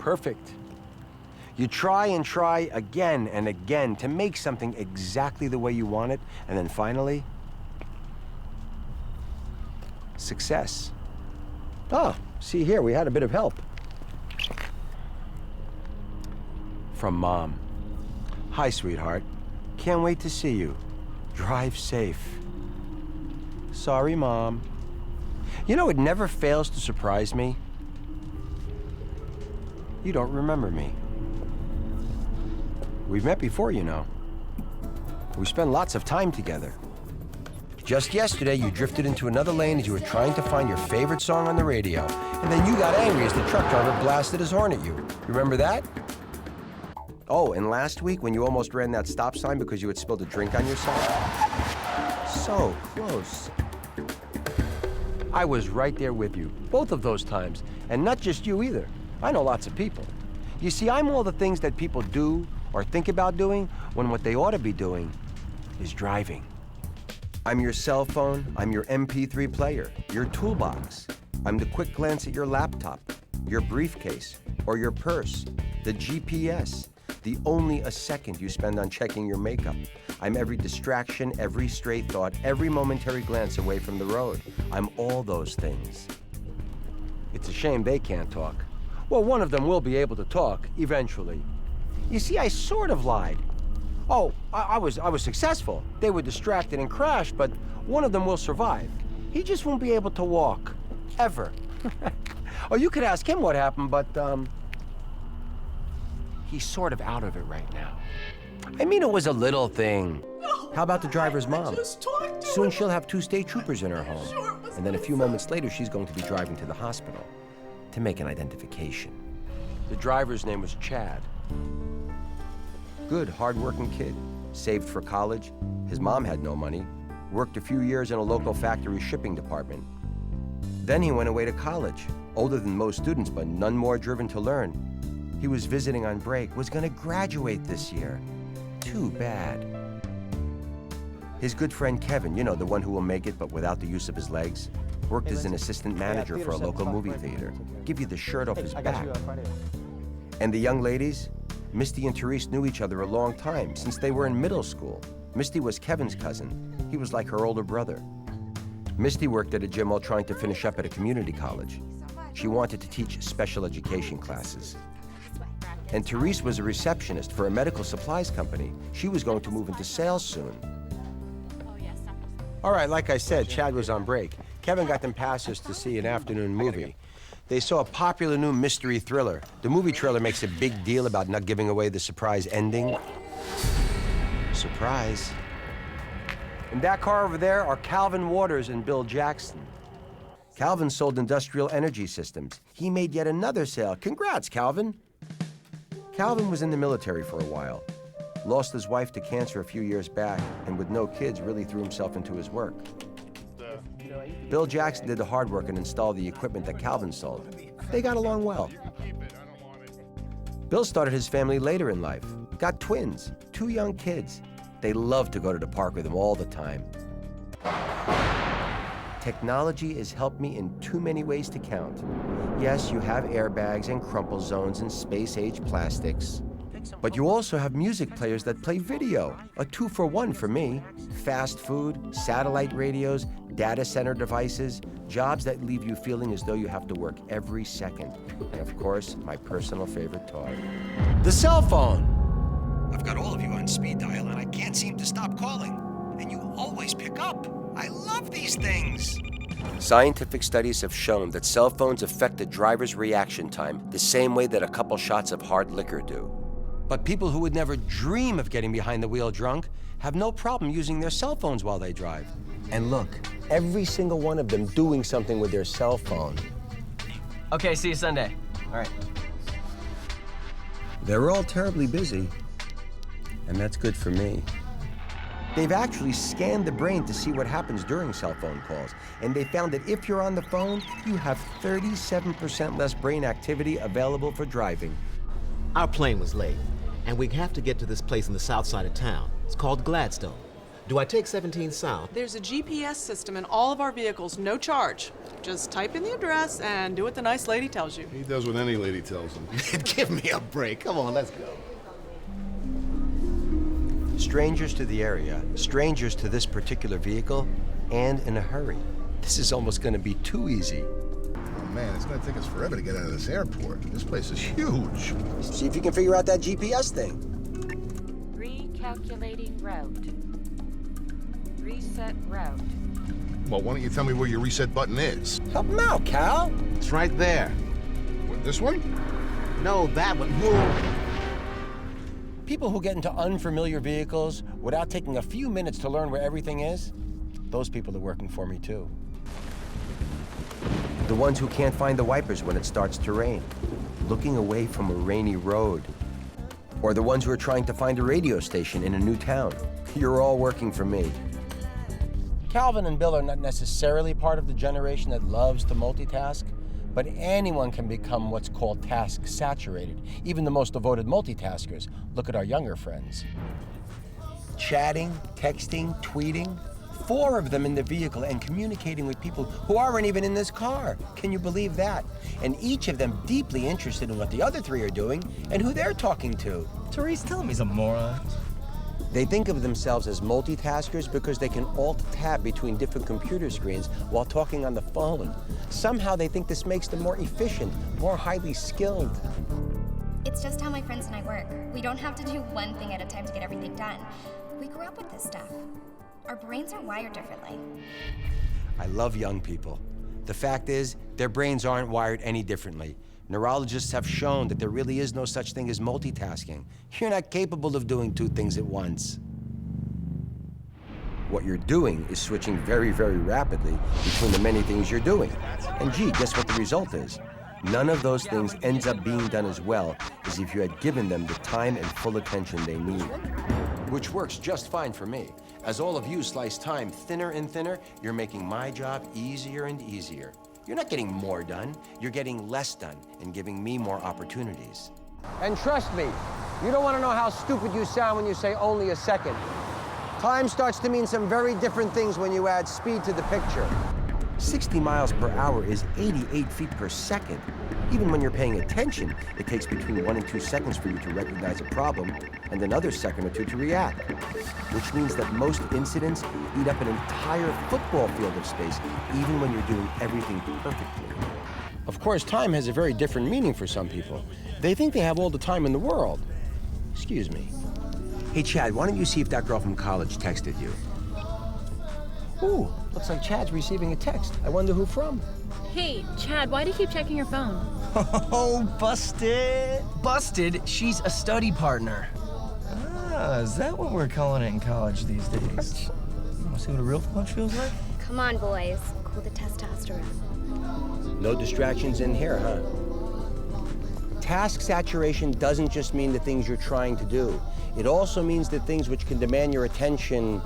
perfect. You try and try again and again to make something exactly the way you want it, and then finally, success. Oh, see here, we had a bit of help. From Mom. Hi, sweetheart. Can't wait to see you. Drive safe. Sorry, Mom. You know, it never fails to surprise me. You don't remember me. We've met before, you know. We spent lots of time together. Just yesterday, you drifted into another lane as you were trying to find your favorite song on the radio. And then you got angry as the truck driver blasted his horn at you. Remember that? Oh, and last week when you almost ran that stop sign because you had spilled a drink on yourself? So close. I was right there with you, both of those times. And not just you either. I know lots of people. You see, I'm all the things that people do or think about doing when what they ought to be doing is driving. I'm your cell phone, I'm your MP3 player, your toolbox. I'm the quick glance at your laptop, your briefcase, or your purse, the GPS, the only a second you spend on checking your makeup. I'm every distraction, every stray thought, every momentary glance away from the road. I'm all those things. It's a shame they can't talk. Well, one of them will be able to talk, eventually. You see, I sort of lied. Oh, I was successful. They were distracted and crashed, but one of them will survive. He just won't be able to walk, ever. Oh, you could ask him what happened, but, he's sort of out of it right now. I mean, it was a little thing. How about the driver's mom? Soon she'll have 2 state troopers in her home. And then a few moments later, she's going to be driving to the hospital to make an identification. The driver's name was Chad. Good, hard-working kid. Saved for college. His mom had no money. Worked a few years in a local factory shipping department. Then he went away to college. Older than most students, but none more driven to learn. He was visiting on break, was gonna graduate this year. Too bad. His good friend Kevin, you know, the one who will make it but without the use of his legs, worked as an assistant manager for a local movie theater. Give you the shirt off his back. And the young ladies? Misty and Therese knew each other a long time, since they were in middle school. Misty was Kevin's cousin. He was like her older brother. Misty worked at a gym while trying to finish up at a community college. She wanted to teach special education classes. And Therese was a receptionist for a medical supplies company. She was going to move into sales soon. All right, like I said, Chad was on break. Kevin got them passes to see an afternoon movie. They saw a popular new mystery thriller. The movie trailer makes a big deal about not giving away the surprise ending. Surprise. In that car over there are Calvin Waters and Bill Jackson. Calvin sold industrial energy systems. He made yet another sale. Congrats, Calvin. Calvin was in the military for a while. Lost his wife to cancer a few years back, and with no kids, really threw himself into his work. Bill Jackson did the hard work and installed the equipment that Calvin sold. They got along well. Bill started his family later in life. Got twins, 2 young kids. They loved to go to the park with him all the time. Technology has helped me in too many ways to count. Yes, you have airbags and crumple zones and space-age plastics. But you also have music players that play video. A 2-for-1 for me. Fast food, satellite radios, data center devices, jobs that leave you feeling as though you have to work every second. And of course, my personal favorite toy, the cell phone. I've got all of you on speed dial and I can't seem to stop calling. And you always pick up. I love these things. Scientific studies have shown that cell phones affect the driver's reaction time the same way that a couple shots of hard liquor do. But people who would never dream of getting behind the wheel drunk have no problem using their cell phones while they drive. And look, every single one of them doing something with their cell phone. Okay, see you Sunday. All right. They're all terribly busy, and that's good for me. They've actually scanned the brain to see what happens during cell phone calls, and they found that if you're on the phone, you have 37% less brain activity available for driving. Our plane was late, and we have to get to this place on the south side of town. It's called Gladstone. Do I take 17 South? There's a GPS system in all of our vehicles, no charge. Just type in the address and do what the nice lady tells you. He does what any lady tells him. Give me a break. Come on, let's go. Strangers to the area, strangers to this particular vehicle, and in a hurry. This is almost going to be too easy. Oh man, it's gonna take us forever to get out of this airport. This place is huge. See if you can figure out that GPS thing. Recalculating route. Reset route. Well, why don't you tell me where your reset button is? Help him out, Cal. It's right there. What, this one? No, that one. Move. People who get into unfamiliar vehicles without taking a few minutes to learn where everything is, those people are working for me too. The ones who can't find the wipers when it starts to rain, looking away from a rainy road. Or the ones who are trying to find a radio station in a new town. You're all working for me. Calvin and Bill are not necessarily part of the generation that loves to multitask, but anyone can become what's called task saturated, even the most devoted multitaskers. Look at our younger friends. Chatting, texting, tweeting, 4 of them in the vehicle and communicating with people who aren't even in this car. Can you believe that? And each of them deeply interested in what the other 3 are doing and who they're talking to. Therese, tell him he's a moron. They think of themselves as multitaskers because they can alt-tab between different computer screens while talking on the phone. Somehow they think this makes them more efficient, more highly skilled. It's just how my friends and I work. We don't have to do one thing at a time to get everything done. We grew up with this stuff. Our brains are wired differently. I love young people. The fact is, their brains aren't wired any differently. Neurologists have shown that there really is no such thing as multitasking. You're not capable of doing 2 things at once. What you're doing is switching very, very rapidly between the many things you're doing. And gee, guess what the result is? None of those things ends up being done as well as if you had given them the time and full attention they need. Which works just fine for me. As all of you slice time thinner and thinner, you're making my job easier and easier. You're not getting more done, you're getting less done and giving me more opportunities. And trust me, you don't want to know how stupid you sound when you say only a second. Time starts to mean some very different things when you add speed to the picture. 60 miles per hour is 88 feet per second. Even when you're paying attention, it takes between 1 and 2 seconds for you to recognize a problem and another second or 2 to react. Which means that most incidents eat up an entire football field of space, even when you're doing everything perfectly. Of course, time has a very different meaning for some people. They think they have all the time in the world. Excuse me. Hey, Chad, why don't you see if that girl from college texted you? Ooh, looks like Chad's receiving a text. I wonder who from. Hey, Chad, why do you keep checking your phone? Oh, busted. Busted? She's a study partner. Ah, is that what we're calling it in college these days? You want to see what a real lunch feels like? Come on, boys. Cool the testosterone. No distractions in here, huh? Task saturation doesn't just mean the things you're trying to do. It also means the things which can demand your attention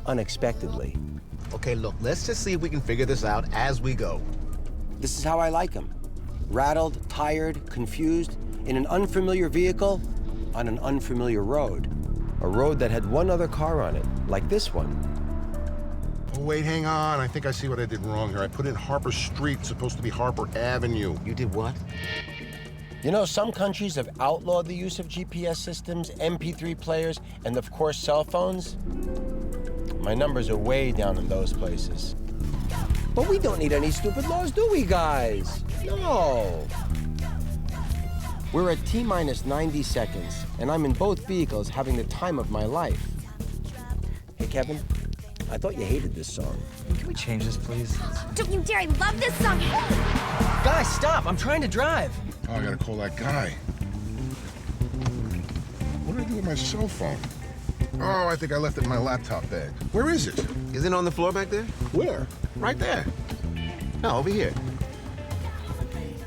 unexpectedly. Okay, look, let's just see if we can figure this out as we go. This is how I like them. Rattled, tired, confused, in an unfamiliar vehicle, on an unfamiliar road. A road that had one other car on it, like this one. Oh, wait, hang on. I think I see what I did wrong here. I put in Harper Street. It's supposed to be Harper Avenue. You did what? You know, some countries have outlawed the use of GPS systems, MP3 players, and of course, cell phones. My numbers are way down in those places. But we don't need any stupid laws, do we, guys? No. We're at T-minus 90 seconds, and I'm in both vehicles having the time of my life. Hey, Kevin, I thought you hated this song. Can we change this, please? Don't you dare, I love this song. Guys, stop. I'm trying to drive. Oh, I gotta call that guy. What did I do with my cell phone? Oh, I think I left it in my laptop bag. Where is it? Is it on the floor back there? Where? Right there. No, over here.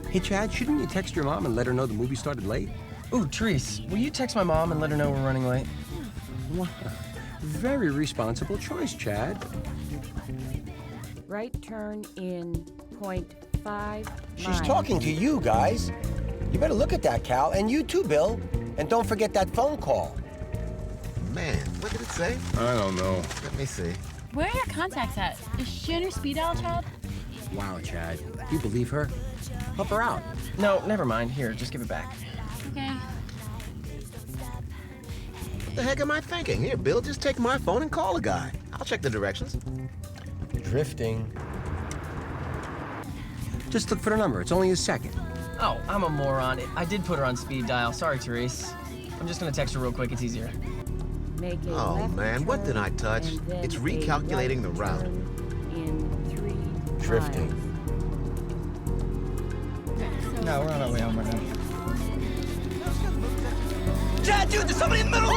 Hey, Chad, shouldn't you text your mom and let her know the movie started late? Ooh, Therese, will you text my mom and let her know we're running late? Wow. Very responsible choice, Chad. Right turn in 0.5 She's miles. talking to you, guys. You better look at that, Cal, and you too, Bill. And don't forget that phone call. Man, what did it say? I don't know. Let me see. Where are your contacts at? Is she on your speed dial, Chad? Wow, Chad. You believe her? Help her out. No, never mind. Here, just give it back. Okay. What the heck am I thinking? Here, Bill, just take my phone and call a guy. I'll check the directions. Drifting. Just look for the number. It's only a second. Oh, I'm a moron. I did put her on speed dial. Sorry, Therese. I'm just gonna text her real quick. It's easier. Make a Oh, left man, what did I touch? turn, and then It's a recalculating the right route. turn In 3 Drifting. miles. No, we're on our way home right now. Chad, dude, there's somebody in the middle!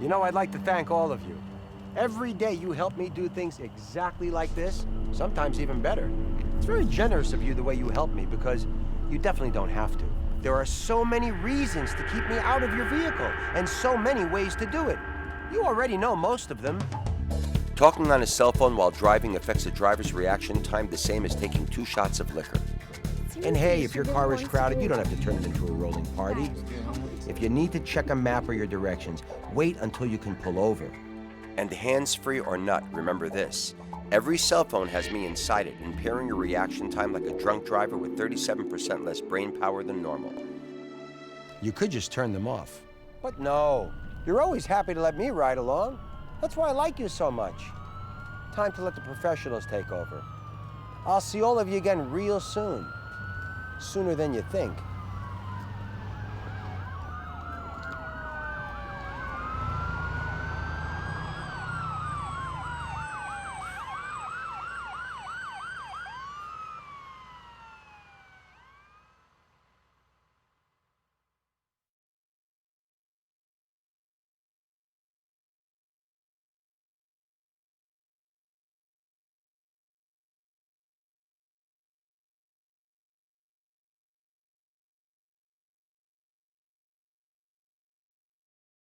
You know, I'd like to thank all of you. Every day you help me do things exactly like this, sometimes even better. It's very generous of you the way you help me because you definitely don't have to. There are so many reasons to keep me out of your vehicle and so many ways to do it. You already know most of them. Talking on a cell phone while driving affects a driver's reaction time the same as taking 2 shots of liquor. And hey, if your car is crowded, you don't have to turn it into a rolling party. If you need to check a map or your directions, wait until you can pull over. And hands-free or not, remember this. Every cell phone has me inside it, impairing your reaction time like a drunk driver with 37% less brain power than normal. You could just turn them off. But no, you're always happy to let me ride along. That's why I like you so much. Time to let the professionals take over. I'll see all of you again real soon. Sooner than you think.